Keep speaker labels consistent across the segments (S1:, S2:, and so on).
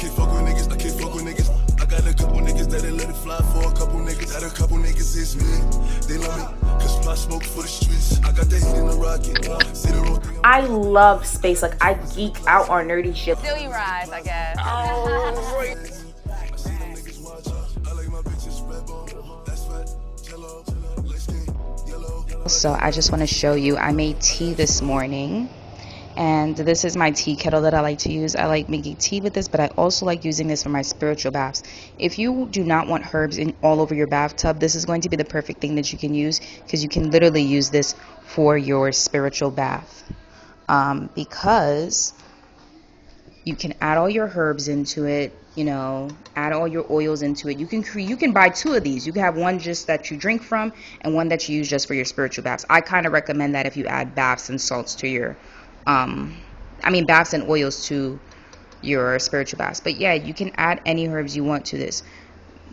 S1: can't fuck with niggas, I can't fuck with niggas. I got a couple niggas that they let it fly for a couple niggas. Had a couple niggas is me. They love me, cause I smoke for the streets. I got the heat in the rocket. See the road.
S2: I love space. Like, I geek out on nerdy shit.
S3: Still you rise, I guess.
S2: So I just want to show you, I made tea this morning, and this is my tea kettle that I like to use. I like making tea with this, but I also like using this for my spiritual baths. If you do not want herbs in all over your bathtub, this is going to be the perfect thing that you can use, because you can literally use this for your spiritual bath, because you can add all your herbs into it, you know, add all your oils into it. You can buy two of these. You can have one just that you drink from and one that you use just for your spiritual baths. I kind of recommend that if you add baths and salts to your baths and oils to your spiritual baths. But yeah, you can add any herbs you want to this.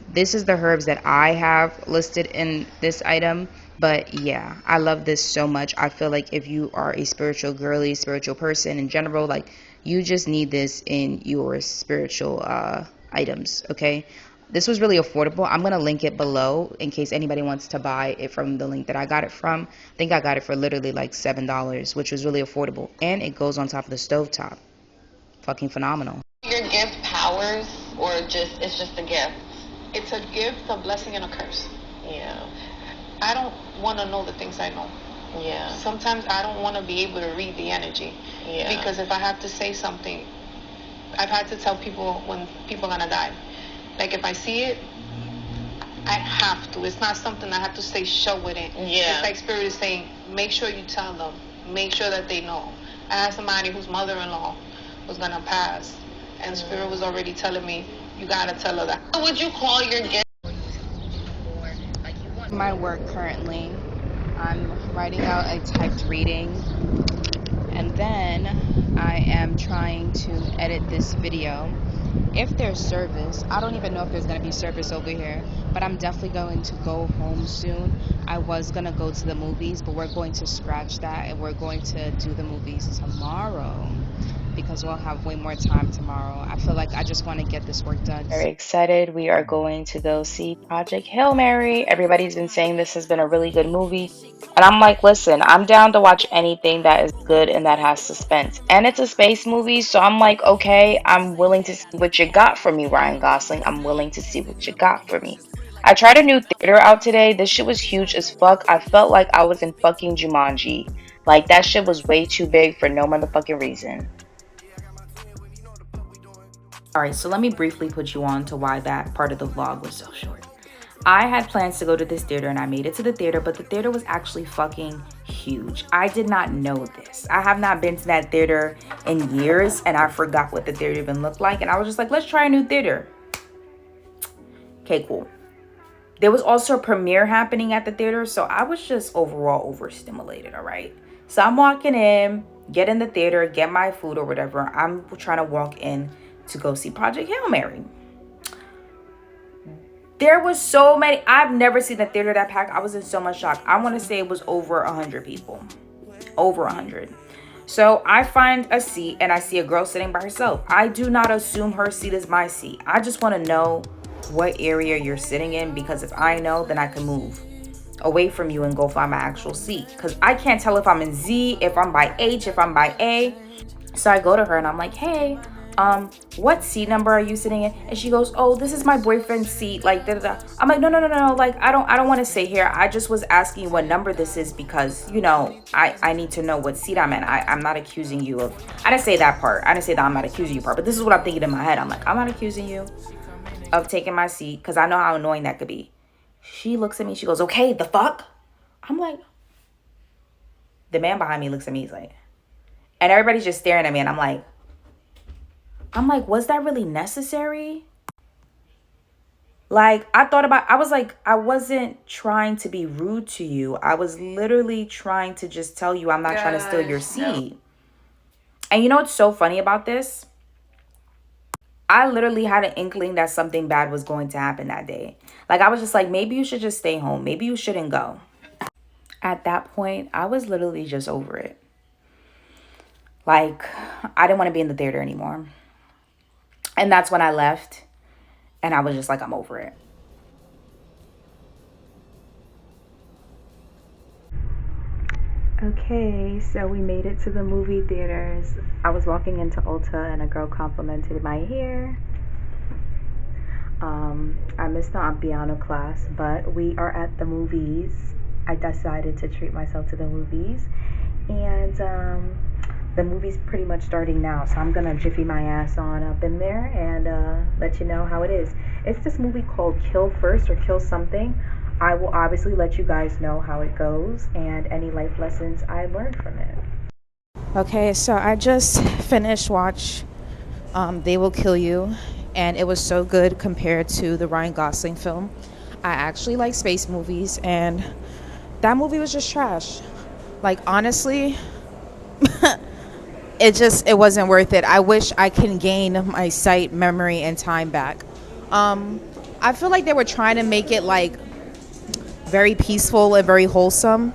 S2: This is the herbs that I have listed in this item. But yeah, I love this so much. I feel like if you are a spiritual girly, spiritual person in general, like, you just need this in your spiritual items, okay? This was really affordable. I'm going to link it below in case anybody wants to buy it from the link that I got it from. I think I got it for literally like $7, which was really affordable. And it goes on top of the stovetop. Fucking phenomenal.
S4: Your gift powers, or it's just a gift? It's a gift, a blessing, and a curse.
S5: Yeah.
S4: I don't want to know the things I know.
S5: Yeah.
S4: Sometimes I don't want to be able to read the energy.
S5: Yeah.
S4: Because if I have to say something, I've had to tell people when people are going to die. Like, if I see it, I have to. It's not something I have to say, show it in.
S5: Yeah.
S4: It's like Spirit is saying, make sure you tell them. Make sure that they know. I had somebody whose mother-in-law was going to pass, and Spirit was already telling me, you got to tell her that.
S5: What would you call your gift?
S2: My work currently, I'm writing out a typed reading, and then I am trying to edit this video. If there's service, I don't even know if there's going to be service over here, but I'm definitely going to go home soon. I was going to go to the movies, but we're going to scratch that, and we're going to do the movies tomorrow, because we'll have way more time tomorrow. I feel like I just want to get this work done. Very excited. We are going to go see Project Hail Mary. Everybody's been saying this has been a really good movie. And I'm like, listen, I'm down to watch anything that is good and that has suspense. And it's a space movie, so I'm like, okay, I'm willing to see what you got for me, Ryan Gosling. I'm willing to see what you got for me. I tried a new theater out today. This shit was huge as fuck. I felt like I was in fucking Jumanji. Like, that shit was way too big for no motherfucking reason. Alright, so let me briefly put you on to why that part of the vlog was so short. I had plans to go to this theater, and I made it to the theater, but the theater was actually fucking huge. I did not know this. I have not been to that theater in years, and I forgot what the theater even looked like, and I was just like, let's try a new theater. Okay, cool. There was also a premiere happening at the theater, so I was just overall overstimulated, alright? So I'm walking in, get in the theater, get my food or whatever. I'm trying to walk in to go see Project Hail Mary. There was so many. I've never seen a theater that packed. I was in so much shock. I want to say it was over 100 people. Over 100. So I find a seat and I see a girl sitting by herself. I do not assume her seat is my seat. I just want to know what area you're sitting in, because if I know, then I can move away from you and go find my actual seat, because I can't tell if I'm in Z, if I'm by H, if I'm by A. So I go to her and I'm like, hey, what seat number are you sitting in? And she goes, oh, this is my boyfriend's seat, like, da, da, da. I'm like, no, like, I don't want to sit here. I just was asking you what number this is, because, you know, I need to know what seat I'm in. I'm not accusing you of, I didn't say that part. I didn't say that I'm not accusing you part, but this is what I'm thinking in my head. I'm like, I'm not accusing you of taking my seat, because I know how annoying that could be. She looks at me, she goes, okay, the fuck? I'm like, the man behind me looks at me, he's like, and everybody's just staring at me, and I'm like, was that really necessary? Like, I was like, I wasn't trying to be rude to you. I was literally trying to just tell you I'm not trying to steal your seat. No. And you know what's so funny about this? I literally had an inkling that something bad was going to happen that day. Like, I was just like, maybe you should just stay home. Maybe you shouldn't go. At that point, I was literally just over it. Like, I didn't want to be in the theater anymore. And that's when I left. And I was just like, I'm over it. Okay, so we made it to the movie theaters. I was walking into Ulta and a girl complimented my hair. I missed the Ampiano class, but we are at the movies. I decided to treat myself to the movies. And the movie's pretty much starting now, so I'm gonna jiffy my ass on up in there and let you know how it is. It's this movie called Kill First or Kill Something. I will obviously let you guys know how it goes and any life lessons I learned from it. Okay, so I just finished watch They Will Kill You, and it was so good compared to the Ryan Gosling film. I actually like space movies, and that movie was just trash. Like, honestly, it wasn't worth it. I wish I can gain my sight, memory, and time back. I feel like they were trying to make it like very peaceful and very wholesome,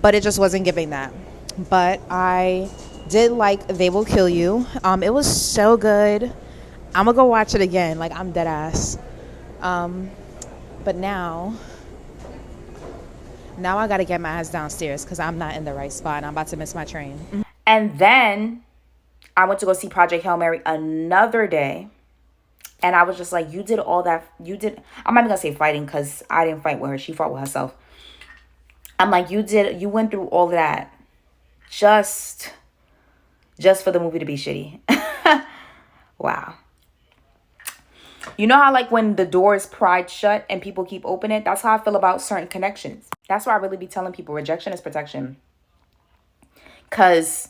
S2: but it just wasn't giving that. But I did like They Will Kill You. It was so good. I'm gonna go watch it again. Like, I'm dead ass. But now I gotta get my ass downstairs because I'm not in the right spot and I'm about to miss my train. And then I went to go see Project Hail Mary another day. And I was just like, you did all that. I'm not even gonna say fighting because I didn't fight with her. She fought with herself. I'm like, you went through all that just for the movie to be shitty. Wow. You know how like when the door is pried shut and people keep opening it? That's how I feel about certain connections. That's why I really be telling people rejection is protection. Because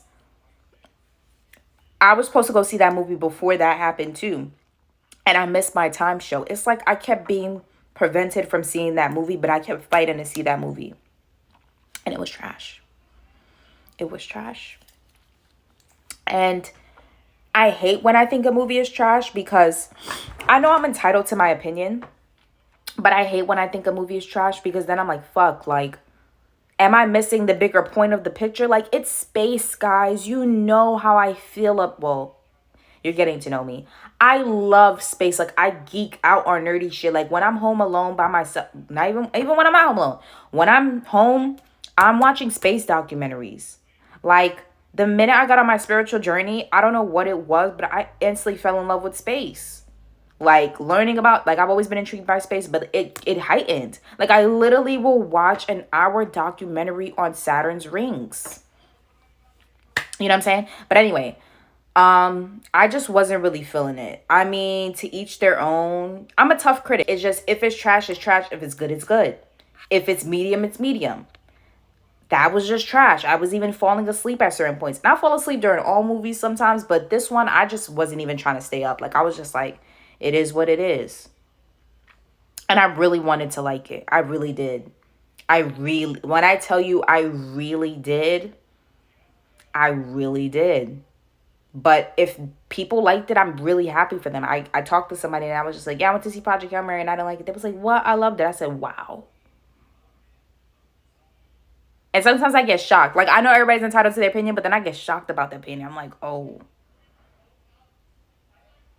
S2: I was supposed to go see that movie before that happened too. And I missed my time show. It's like I kept being prevented from seeing that movie, but I kept fighting to see that movie. And it was trash. It was trash. And I hate when I think a movie is trash because I know I'm entitled to my opinion. But I hate when I think a movie is trash because then I'm like, fuck, like, am I missing the bigger point of the picture? Like, it's space, guys. You know how I feel well, you're getting to know me. I love space. Like, I geek out on nerdy shit. Like, when I'm home alone by myself, not even when I'm at home alone. When I'm home, I'm watching space documentaries. Like, the minute I got on my spiritual journey, I don't know what it was, but I instantly fell in love with space. Like, learning about, like, I've always been intrigued by space, but it heightened. Like, I literally will watch an hour documentary on Saturn's rings. You know what I'm saying? But anyway, I just wasn't really feeling it. I mean, to each their own. I'm a tough critic. It's just, if it's trash, it's trash. If it's good, it's good. If it's medium, it's medium. That was just trash. I was even falling asleep at certain points. And I fall asleep during all movies sometimes, but this one, I just wasn't even trying to stay up. Like, I was just like, it is what it is. And I really wanted to like it. I really did. When I tell you I really did, I really did. But if people liked it, I'm really happy for them. I talked to somebody and I was just like, yeah, I went to see Project Hail Mary and I didn't like it. They was like, what? I loved it. I said, wow. And sometimes I get shocked. Like, I know everybody's entitled to their opinion, but then I get shocked about the opinion. I'm like, oh,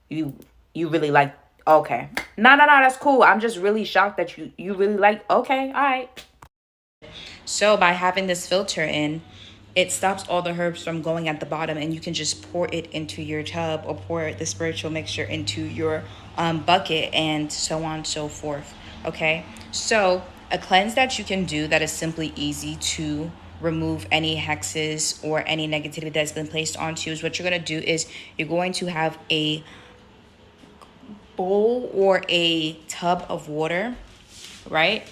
S2: you really like, okay. No, that's cool. I'm just really shocked that you really like, okay, all right. So by having this filter in, it stops all the herbs from going at the bottom, and you can just pour it into your tub or pour the spiritual mixture into your bucket and so on and so forth. Okay, so a cleanse that you can do that is simply easy to remove any hexes or any negativity that's been placed onto you is what you're going to do is you're going to have a bowl or a tub of water, right?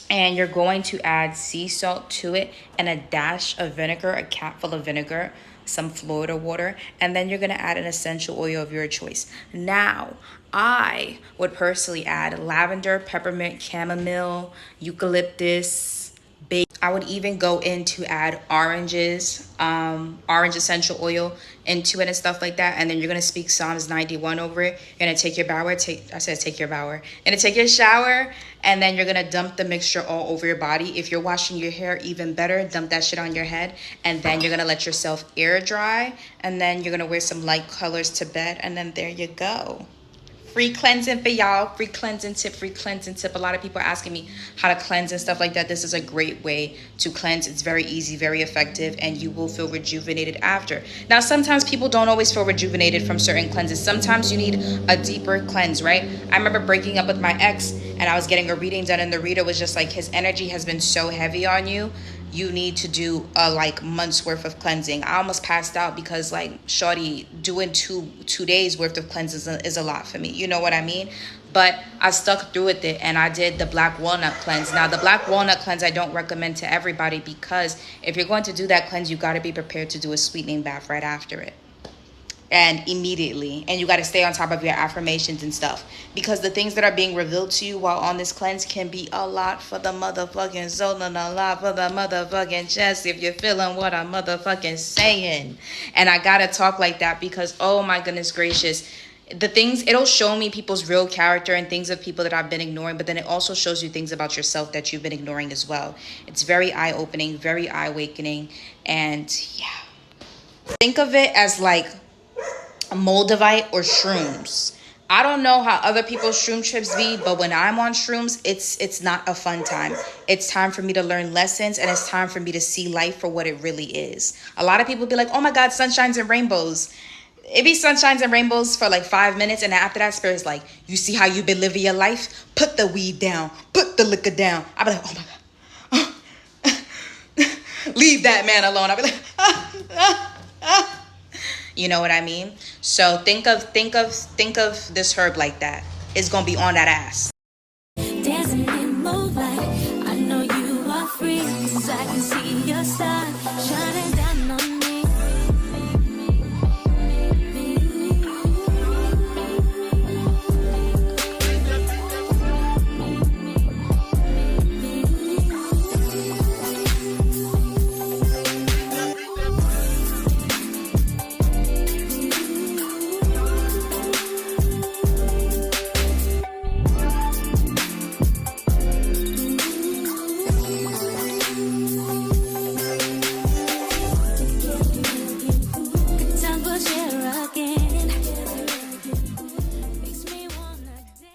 S2: And you're going to add sea salt to it and a dash of vinegar, a cap full of vinegar, some Florida water, and then you're going to add an essential oil of your choice. Now, I would personally add lavender, peppermint, chamomile, eucalyptus, I would even go in to add orange essential oil into it and stuff like that. And then you're gonna speak Psalms 91 over it. You're gonna take your shower. Take your shower. You're gonna take your shower, and then you're gonna dump the mixture all over your body. If you're washing your hair, even better, dump that shit on your head. And then you're gonna let yourself air dry. And then you're gonna wear some light colors to bed. And then there you go. Free cleansing for y'all. Free cleansing tip. Free cleansing tip. A lot of people are asking me how to cleanse and stuff like that. This is a great way to cleanse. It's very easy, very effective, and you will feel rejuvenated after. Now, sometimes people don't always feel rejuvenated from certain cleanses. Sometimes you need a deeper cleanse, right? I remember breaking up with my ex, and I was getting a reading done, and the reader was just like, his energy has been so heavy on you. You need to do a like month's worth of cleansing. I almost passed out because like shorty doing two days worth of cleanses is a lot for me. You know what I mean? But I stuck through with it and I did the black walnut cleanse. Now the black walnut cleanse I don't recommend to everybody because if you're going to do that cleanse, you got to be prepared to do a sweetening bath right after it. And immediately, and you got to stay on top of your affirmations and stuff because the things that are being revealed to you while on this cleanse can be a lot for the motherfucking soul and a lot for the motherfucking chest if you're feeling what I'm motherfucking saying. And I gotta talk like that because oh my goodness gracious, the things, it'll show me people's real character and things of people that I've been ignoring, but then it also shows you things about yourself that you've been ignoring as well. It's very eye-opening, very eye-awakening, and yeah, think of it as like Moldavite or shrooms. I don't know how other people's shroom trips be, but when I'm on shrooms, it's not a fun time. It's time for me to learn lessons, and it's time for me to see life for what it really is. A lot of people be like, oh my God, sunshines and rainbows. It be sunshines and rainbows for like 5 minutes, and after that, Spirit's like, you see how you've been living your life? Put the weed down. Put the liquor down. I be like, oh my God. Leave that man alone. I be like, You know what I mean? So think of this herb like that. It's gonna be on that ass.
S3: Dancing in moonlight, I know you are free, 'cause I can see your star shining down on me.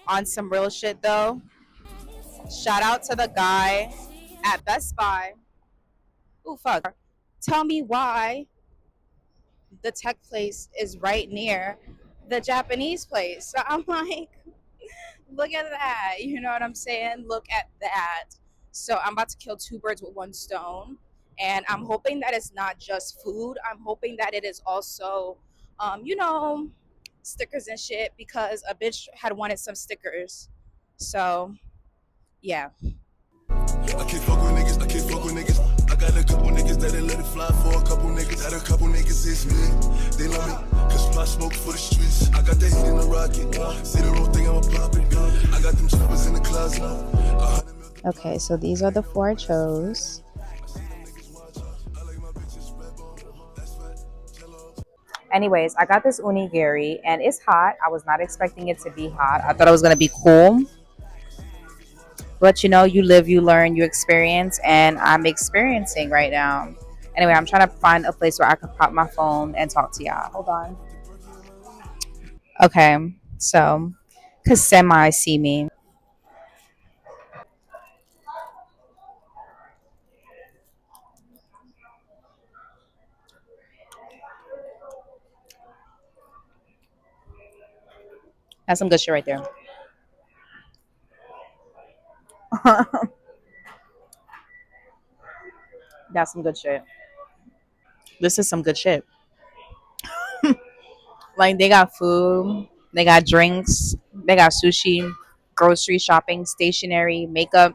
S2: On some real shit though, shout out to the guy at Best Buy. Ooh, fuck. Tell me why the tech place is right near the Japanese place. So I'm like, look at that. You know what I'm saying? Look at that. So I'm about to kill two birds with one stone. And I'm hoping that it's not just food. I'm hoping that it is also, you know, stickers and shit because a bitch had wanted some stickers. So, yeah.
S1: I can't fuck with niggas, I can't fuck with niggas. I got a couple niggas that let it fly for a couple niggas. Got a couple niggas is me, they love me, cause plot smoke for the streets. I got that heat in the rocket, say the wrong thing, I'ma pop it. I got them choppers in the closet.
S2: Okay, so these are the four I chose. Anyways, I got this onigiri and it's hot. I was not expecting it to be hot. I thought it was gonna be cool. But you know, you live, you learn, you experience, and I'm experiencing right now. Anyway, I'm trying to find a place where I can pop my phone and talk to y'all. Hold on. Okay, so, cause semi see me. That's some good shit right there. That's some good shit. This is some good shit. Like they got food, they got drinks, they got sushi, grocery shopping, stationery, makeup.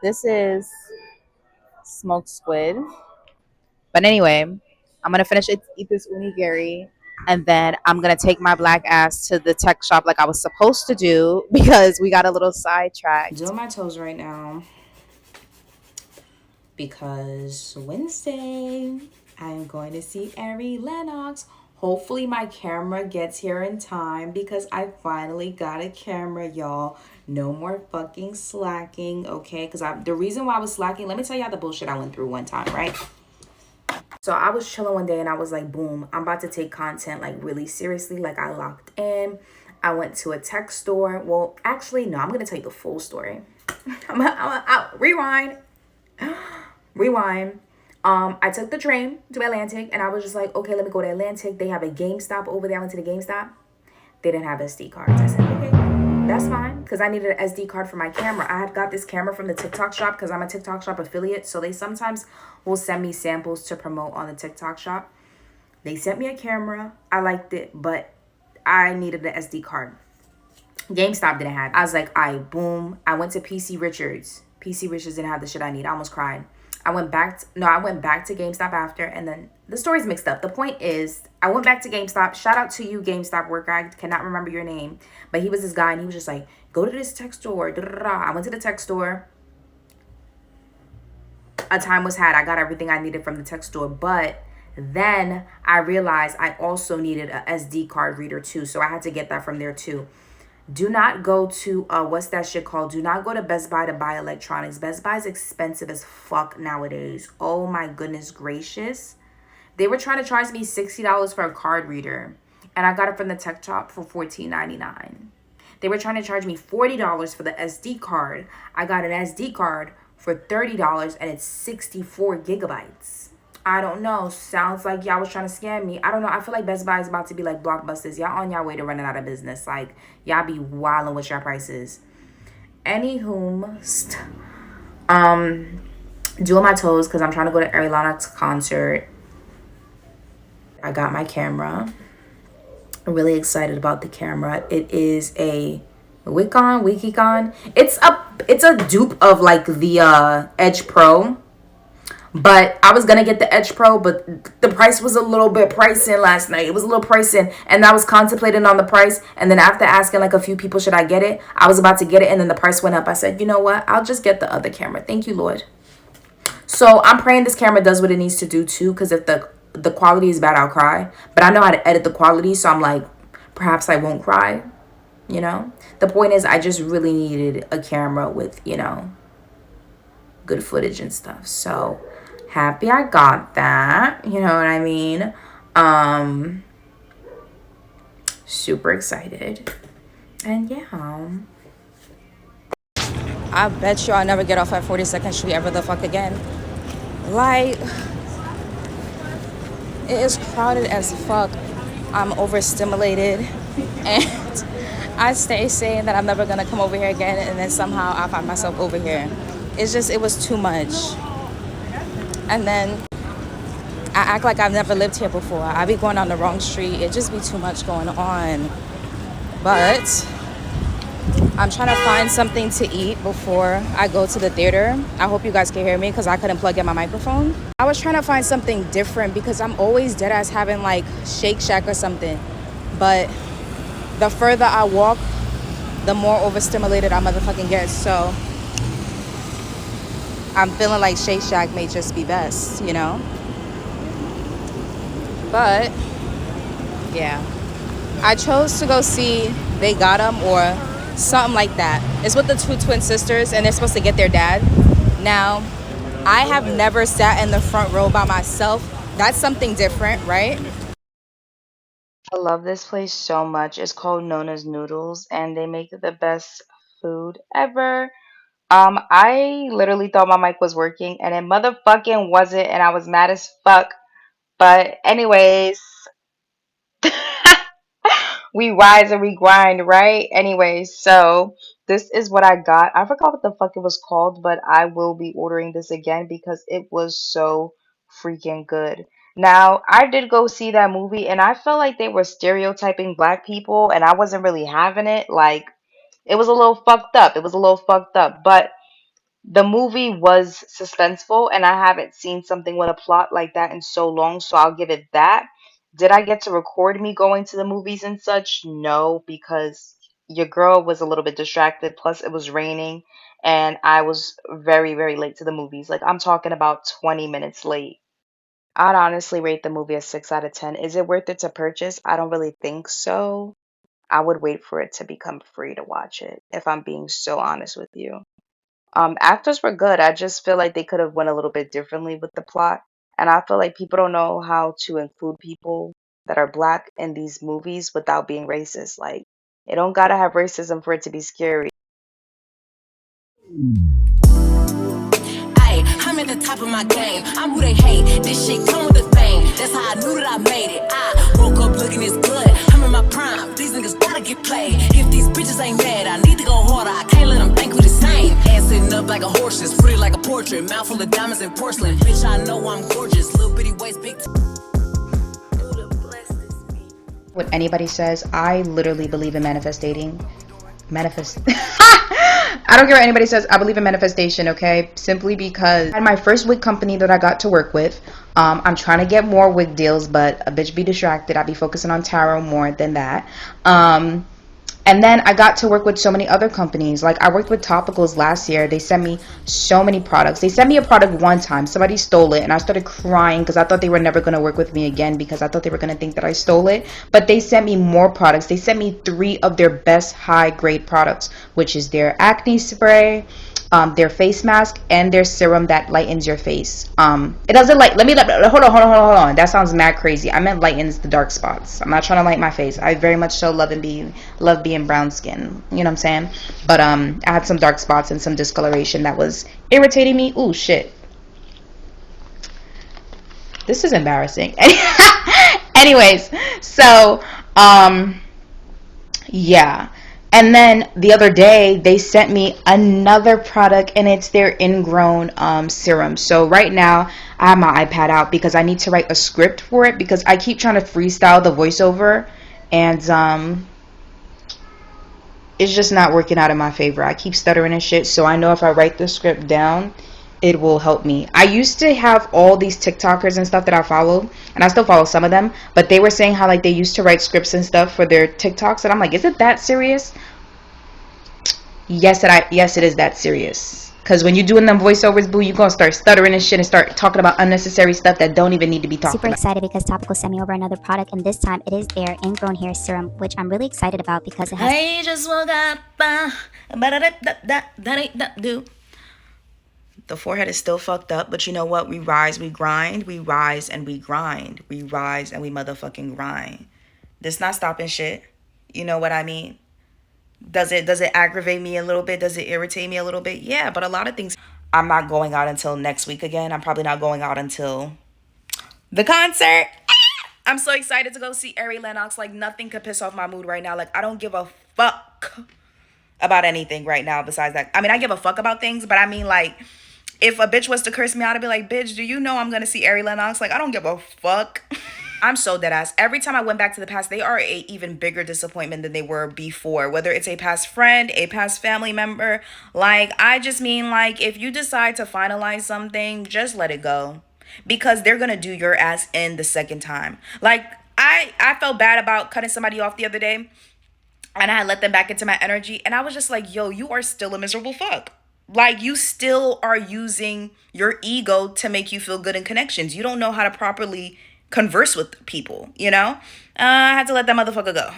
S2: This is smoked squid. But anyway, I'm gonna finish it, eat this onigiri, and then I'm gonna take my black ass to the tech shop like I was supposed to do because we got a little sidetracked. Doing my toes right now. because Wednesday I'm going to see Ari Lennox. Hopefully my camera gets here in time because I finally got a camera, y'all. No more fucking slacking, okay? Because the reason why I was slacking, let me tell y'all the bullshit I went through one time, right? So I was chilling one day and I was like, boom, I'm about to take content like really seriously. Like I locked in. I went to a tech store. Well, actually, no, I'm going to tell you the full story. Rewind. Rewind. I took the train to Atlantic and I was just like, okay, let me go to Atlantic. They have a GameStop over there. I went to the GameStop. They didn't have SD cards. I said, okay, that's fine. Because I needed an SD card for my camera. I had got this camera from the TikTok shop because I'm a TikTok shop affiliate. So they sometimes will send me samples to promote on the TikTok shop. They sent me a camera. I liked it, but I needed an SD card. GameStop didn't have it. I was like, all right, boom. I went to PC Richards. PC Richards didn't have the shit I need. I almost cried. I went back to GameStop after, and then the story's mixed up. The point is, I went back to GameStop. Shout out to you, GameStop worker. I cannot remember your name, but he was this guy, and he was just like, go to this tech store. I went to the tech store. A time was had. I got everything I needed from the tech store, but then I realized I also needed a SD card reader too, so I had to get that from there too. Do not go to what's that shit called? Do not go to Best Buy to buy electronics. Best Buy is expensive as fuck nowadays. Oh my goodness gracious. They were trying to charge me $60 for a card reader, and I got it from the tech shop for $14.99. They were trying to charge me $40 for the SD card. I got an SD card for $30 and it's 64 gigabytes. I don't know. Sounds like y'all was trying to scam me. I don't know. I feel like Best Buy is about to be like Blockbusters. Y'all on y'all way to running out of business. Like, y'all be wilding with your prices. Anywho, doing my toes because I'm trying to go to Ari Lennox concert. I got my camera. I'm really excited about the camera. It is a Wikicon. It's a dupe of like the Edge Pro. But I was going to get the Edge Pro, but the price was a little bit pricing last night. It was a little pricing, and I was contemplating on the price. And then after asking like a few people, should I get it? I was about to get it, and then the price went up. I said, you know what? I'll just get the other camera. Thank you, Lord. So I'm praying this camera does what it needs to do too, because if the quality is bad, I'll cry. But I know how to edit the quality, so I'm like, perhaps I won't cry, you know? The point is, I just really needed a camera with, you know, good footage and stuff. So happy I got that, you know what I mean? Super excited. And yeah, I bet you I'll never get off at 42nd Street ever the fuck again. Like, it is crowded as fuck. I'm overstimulated, and I stay saying that I'm never gonna come over here again, and then somehow I find myself over here. It's just, it was too much. And then I act like I've never lived here before. I be going on the wrong street. It just be too much going on. But I'm trying to find something to eat before I go to the theater. I hope you guys can hear me because I couldn't plug in my microphone. I was trying to find something different because I'm always dead ass having like Shake Shack or something. But the further I walk, the more overstimulated I motherfucking get. So I'm feeling like Shake Shack may just be best, you know? But yeah, I chose to go see They Got 'Em or something like that. It's with the two twin sisters, and they're supposed to get their dad. Now, I have never sat in the front row by myself. That's something different, right? I love this place so much. It's called Nona's Noodles, and they make the best food ever. I literally thought my mic was working, and it motherfucking wasn't, and I was mad as fuck. But anyways, we rise and we grind, right? Anyways, so this is what I got. I forgot what the fuck it was called, but I will be ordering this again because it was so freaking good. Now, I did go see that movie, and I felt like they were stereotyping black people, and I wasn't really having it. Like, it was a little fucked up. It was a little fucked up, but the movie was suspenseful, and I haven't seen something with a plot like that in so long, so I'll give it that. Did I get to record me going to the movies and such? No, because your girl was a little bit distracted. Plus, it was raining, and I was very, very late to the movies. Like, I'm talking about 20 minutes late. I'd honestly rate the movie a 6 out of 10. Is it worth it to purchase? I don't really think so. I would wait for it to become free to watch it, if I'm being so honest with you. Actors were good. I just feel like they could have went a little bit differently with the plot. And I feel like people don't know how to include people that are black in these movies without being racist. Like, it don't gotta have racism for it to be scary.
S3: Ayy, I'm at the top of my game. I'm who they hate. This shit come with the fame. That's how I knew that I made it. I woke up looking this good. I'm in my prime. These niggas gotta get played. If these bitches ain't mad, I need to go harder. I can't let them think we the same. Ass sitting up like a horse's, pretty like a portrait. Mouth full of diamonds and porcelain. Bitch, I know I'm gorgeous. Little bitty waist, big.
S2: What anybody says, I literally believe in manifesting. Manifest. I don't care what anybody says. I believe in manifestation, okay? Simply because at my first wig company that I got to work with, I'm trying to get more wig deals, but a bitch be distracted. I be focusing on tarot more than that. And then I got to work with so many other companies. Like, I worked with Topicals last year. They sent me so many products. They sent me a product one time. Somebody stole it, and I started crying because I thought they were never going to work with me again because I thought they were going to think that I stole it. But they sent me more products. They sent me 3 of their best high-grade products, which is their acne spray, their face mask, and their serum that lightens your face. It doesn't light. Hold on. That sounds mad crazy. I meant lightens the dark spots. I'm not trying to light my face. I very much so love being brown skin. You know what I'm saying? But I had some dark spots and some discoloration that was irritating me. Ooh, shit. This is embarrassing. Anyways, so yeah. And then the other day, they sent me another product, and it's their ingrown serum. So right now, I have my iPad out because I need to write a script for it because I keep trying to freestyle the voiceover, and it's just not working out in my favor. I keep stuttering and shit, so I know if I write the script down, it will help me. I used to have all these TikTokers and stuff that I followed, and I still follow some of them, but they were saying how like they used to write scripts and stuff for their TikToks, and I'm like, is it that serious? Yes, it is that serious. Because when you're doing them voiceovers, boo, you're going to start stuttering and shit and start talking about unnecessary stuff that don't even need to be talked
S5: Super
S2: about.
S5: excited because Topical sent me over another product, and this time it is their ingrown hair serum, which I'm really excited about because it has.
S2: I just woke up. The forehead is still fucked up, but you know what? We rise, we grind, we rise and we grind. We rise and we motherfucking grind. This not stopping shit. You know what I mean? Does it aggravate me a little bit? Does it irritate me a little bit? Yeah, but a lot of things. I'm not going out until next week again. I'm probably not going out until the concert. I'm so excited to go see Ari Lennox. Like, nothing could piss off my mood right now. Like, I don't give a fuck about anything right now besides that. I mean, I give a fuck about things, but I mean, like, if a bitch was to curse me out, I'd be like, bitch, do you know I'm gonna see Ari Lennox? Like, I don't give a fuck. I'm so dead ass. Every time I went back to the past, they are a even bigger disappointment than they were before. Whether it's a past friend, a past family member. Like, I just mean, like, if you decide to finalize something, just let it go. Because they're gonna do your ass in the second time. Like, I felt bad about cutting somebody off the other day, and I let them back into my energy, and I was just like, yo, you are still a miserable fuck. Like, you still are using your ego to make you feel good in connections. You don't know how to properly converse with people, you know? I had to let that motherfucker go.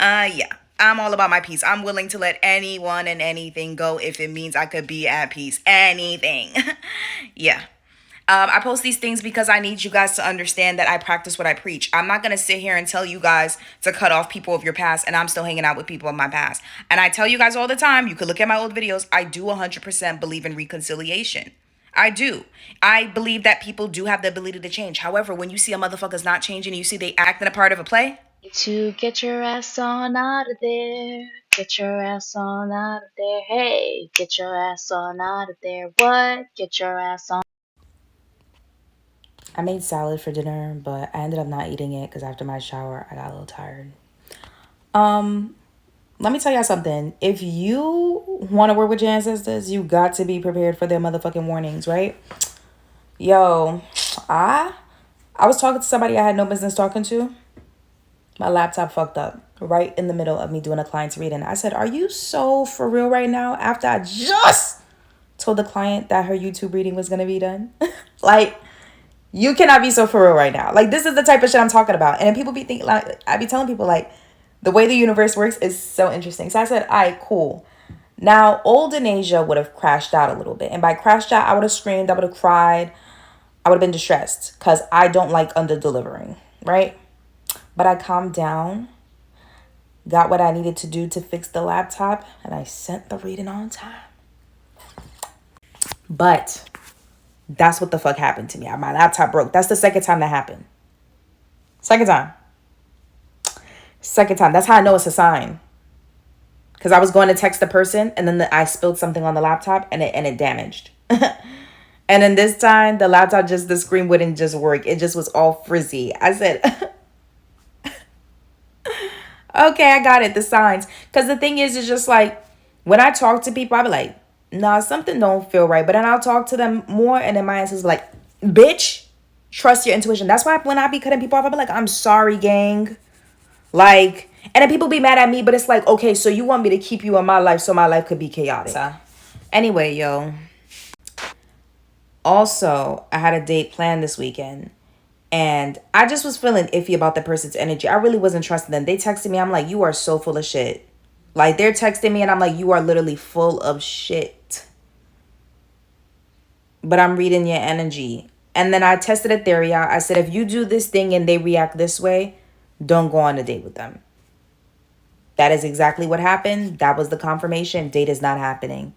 S2: Yeah, I'm all about my peace. I'm willing to let anyone and anything go if it means I could be at peace. Anything. Yeah. I post these things because I need you guys to understand that I practice what I preach. I'm not going to sit here and tell you guys to cut off people of your past, and I'm still hanging out with people of my past. And I tell you guys all the time, you could look at my old videos, I do 100% believe in reconciliation. I do. I believe that people do have the ability to change. However, when you see a motherfucker's not changing and you see they acting a part of a play. To get your ass on out of there. Get your ass on out of there. Hey, get your ass on out of there. What? Get your ass on. I made salad for dinner, but I ended up not eating it because after my shower, I got a little tired. Let me tell y'all something. If you want to work with your ancestors, you got to be prepared for their motherfucking warnings, right? Yo, I was talking to somebody I had no business talking to. My laptop fucked up right in the middle of me doing a client's reading. I said, are you so for real right now after I just told the client that her YouTube reading was going to be done? Like, you cannot be so for real right now. Like, this is the type of shit I'm talking about. And people be thinking, like, I be telling people, like, the way the universe works is so interesting. So I said, all right, cool. Now, old Denasia would have crashed out a little bit. And by crashed out, I would have screamed, I would have cried, I would have been distressed because I don't like under-delivering, right? But I calmed down, got what I needed to do to fix the laptop, and I sent the reading on time. But that's what the fuck happened to me. My laptop broke. That's the second time that happened. Second time. That's how I know it's a sign. Because I was going to text the person, and then I spilled something on the laptop, and it damaged. And then this time, the laptop the screen wouldn't just work. It just was all frizzy. I said, okay, I got it. The signs. Because the thing is, it's just like, when I talk to people, I be like, nah, something don't feel right. But then I'll talk to them more, and then my answer's like, bitch, trust your intuition. That's why when I be cutting people off, I be like, I'm sorry, gang. Like, and then people be mad at me, but it's like, okay, so you want me to keep you in my life so my life could be chaotic. Anyway, yo. Also, I had a date planned this weekend, and I just was feeling iffy about the person's energy. I really wasn't trusting them. They texted me. I'm like, you are so full of shit. Like, they're texting me, and I'm like, you are literally full of shit. But I'm reading your energy. And then I tested a theory out. I said, if you do this thing and they react this way, don't go on a date with them. That is exactly what happened. That was the confirmation. Date is not happening.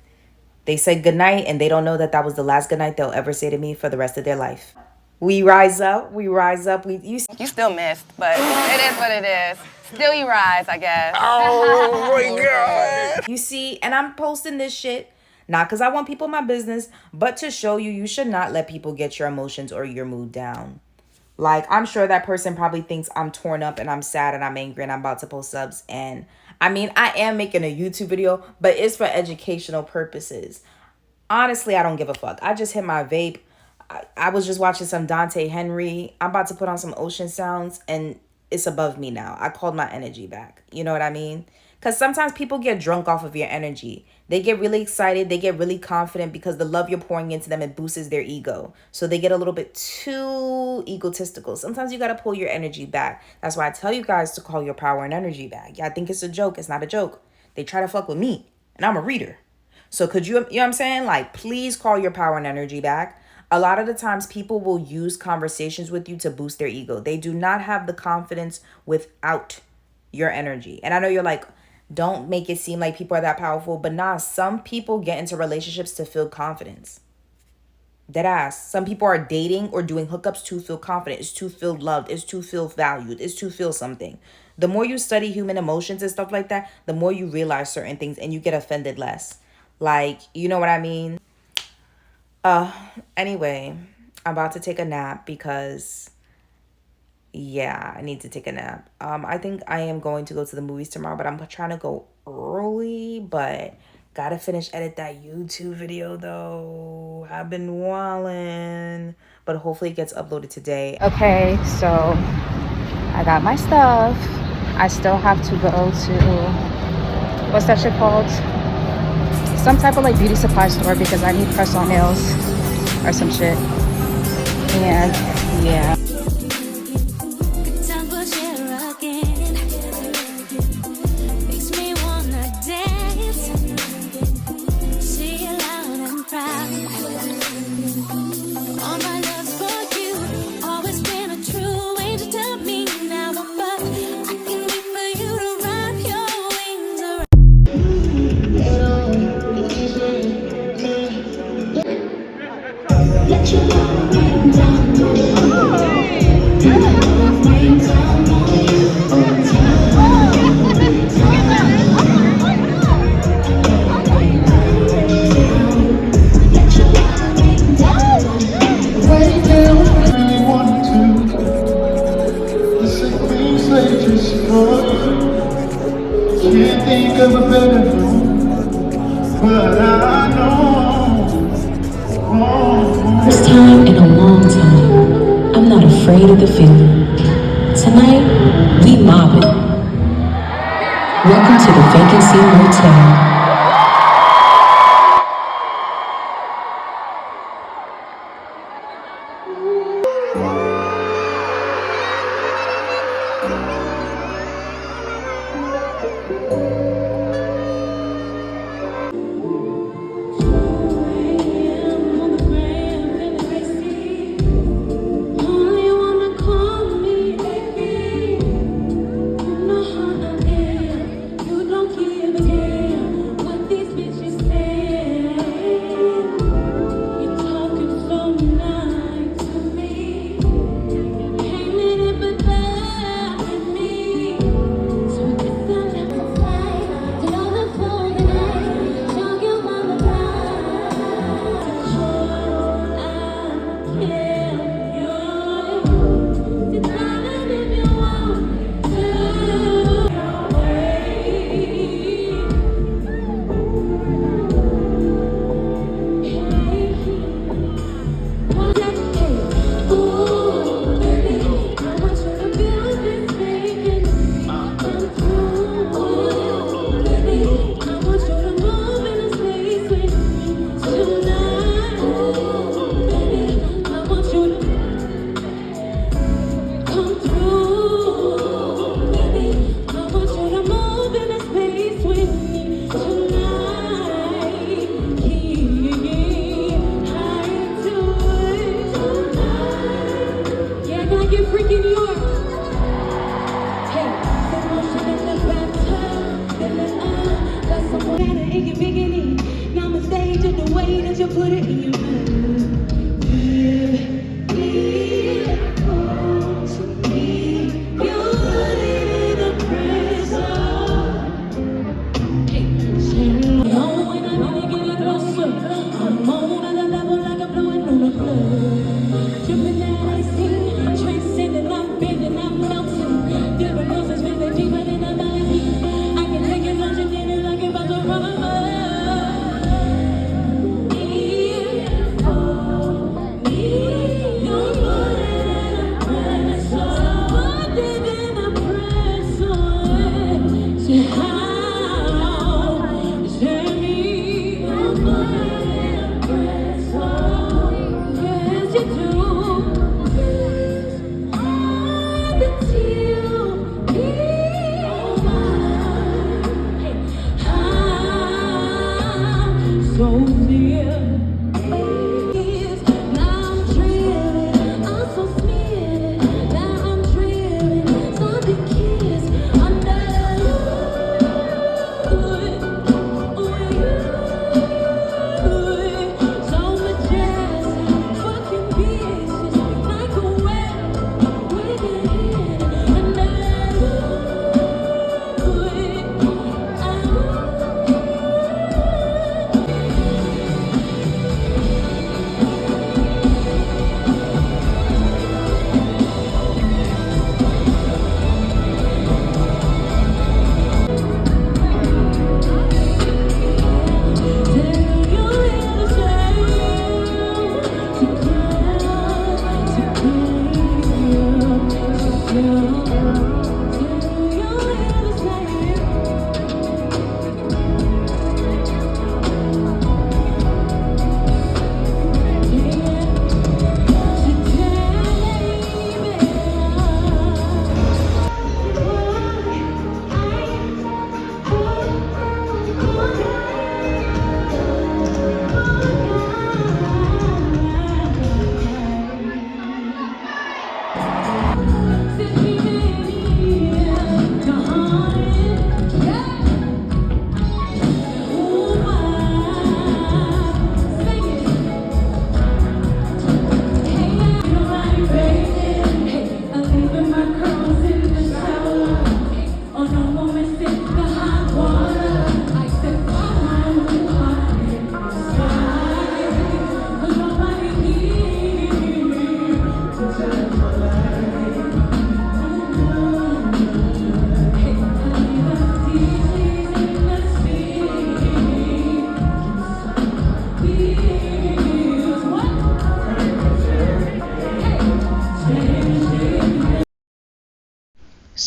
S2: They said goodnight, and they don't know that was the last goodnight they'll ever say to me for the rest of their life. We rise up. You
S6: still missed, but it is what it is. Still you rise, I guess.
S2: Oh my God. You see, and I'm posting this shit, not because I want people in my business, but to show you should not let people get your emotions or your mood down. Like, I'm sure that person probably thinks I'm torn up and I'm sad and I'm angry and I'm about to post subs. And I mean, I am making a YouTube video, but it's for educational purposes. Honestly, I don't give a fuck. I just hit my vape. I was just watching some Dante Henry. I'm about to put on some ocean sounds, and it's above me now. I called my energy back. You know what I mean? Because sometimes people get drunk off of your energy. They get really excited. They get really confident because the love you're pouring into them, it boosts their ego. So they get a little bit too egotistical. Sometimes you got to pull your energy back. That's why I tell you guys to call your power and energy back. Yeah, I think it's a joke. It's not a joke. They try to fuck with me, and I'm a reader. So could you know what I'm saying? Like, please call your power and energy back. A lot of the times people will use conversations with you to boost their ego. They do not have the confidence without your energy. And I know you're like, don't make it seem like people are that powerful. But nah, some people get into relationships to feel confidence. Deadass. Some people are dating or doing hookups to feel confident. It's to feel loved. It's to feel valued. It's to feel something. The more you study human emotions and stuff like that, the more you realize certain things and you get offended less. Like, you know what I mean? Anyway, I'm about to take a nap because, yeah, I need to take a nap. I think I am going to go to the movies tomorrow, but I'm trying to go early, but gotta finish edit that YouTube video though. I've been wildin', but hopefully it gets uploaded today. Okay, so I got my stuff. I still have to go to, what's that shit called? Some type of like beauty supply store because I need press-on nails or some shit. And yeah.
S7: Can't think of a better room, but I know.
S8: First time in a long time, I'm not afraid of the feeling.
S3: Tonight, we mobbing. Welcome to the Vacancy Motel.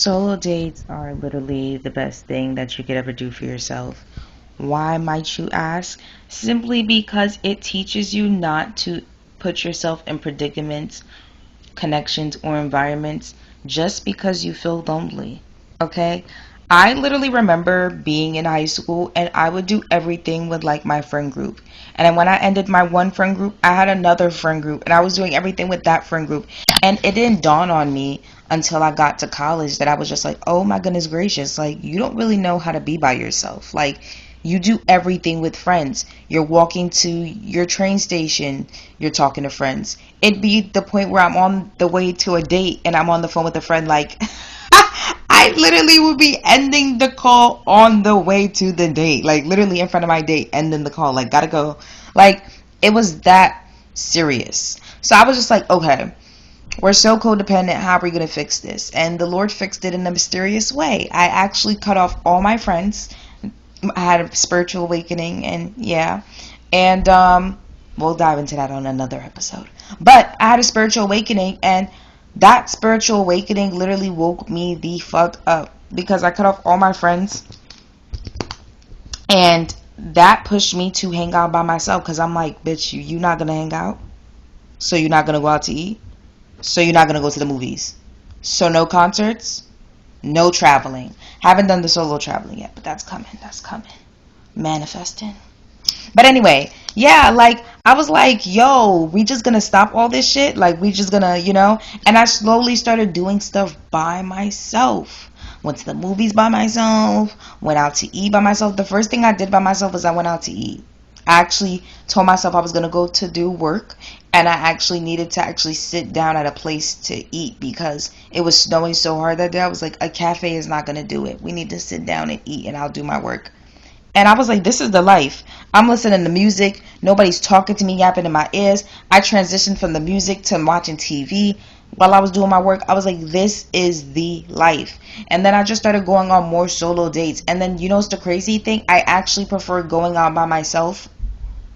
S8: Solo dates are literally the best thing that you could ever do for yourself. Why, might you ask? Simply because it teaches you not to put yourself in predicaments, connections, or environments just because you feel lonely. Okay? I literally remember being in high school and I would do everything with like my friend group. And then when I ended my one friend group, I had another friend group and I was doing everything with that friend group. And it didn't dawn on me until I got to college that I was just like, oh my goodness gracious, like you don't really know how to be by yourself. Like you do everything with friends. You're walking to your train station, you're talking to friends. It'd be the point where I'm on the way to a date and I'm on the phone with a friend like I literally would be ending the call on the way to the date. Like literally in front of my date, ending the call. Like gotta go. Like it was that serious. So I was just like, okay, we're so codependent. How are we gonna fix this? And the Lord fixed it in a mysterious way. I actually cut off all my friends. I had a spiritual awakening, and yeah, and we'll dive into that on another episode. But I had a spiritual awakening, and that spiritual awakening literally woke me the fuck up because I cut off all my friends, and that pushed me to hang out by myself because I'm like, bitch, you not gonna hang out, so you're not gonna go out to eat, so you're not gonna go to the movies, so no concerts, no traveling. Haven't done the solo traveling yet, but that's coming. That's coming. Manifesting. But anyway, yeah, like I was like, yo, we just gonna stop all this shit? Like we just gonna, and I slowly started doing stuff by myself. Went to the movies by myself, went out to eat by myself. The first thing I did by myself was I went out to eat. I actually told myself I was gonna go to do work, and I actually needed to actually sit down at a place to eat because it was snowing so hard that day. I was like, a cafe is not gonna do it. We need to sit down and eat, and I'll do my work. And I was like, this is the life. I'm listening to music. Nobody's talking to me, yapping in my ears. I transitioned from the music to watching TV while I was doing my work. I was like, this is the life. And then I just started going on more solo dates. And then, what's the crazy thing? I actually prefer going out by myself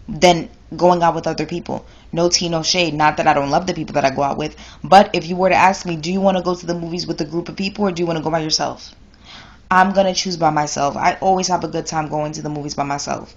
S8: than going out with other people. No tea, no shade. Not that I don't love the people that I go out with. But if you were to ask me, do you want to go to the movies with a group of people or do you want to go by yourself? I'm going to choose by myself. I always have a good time going to the movies by myself.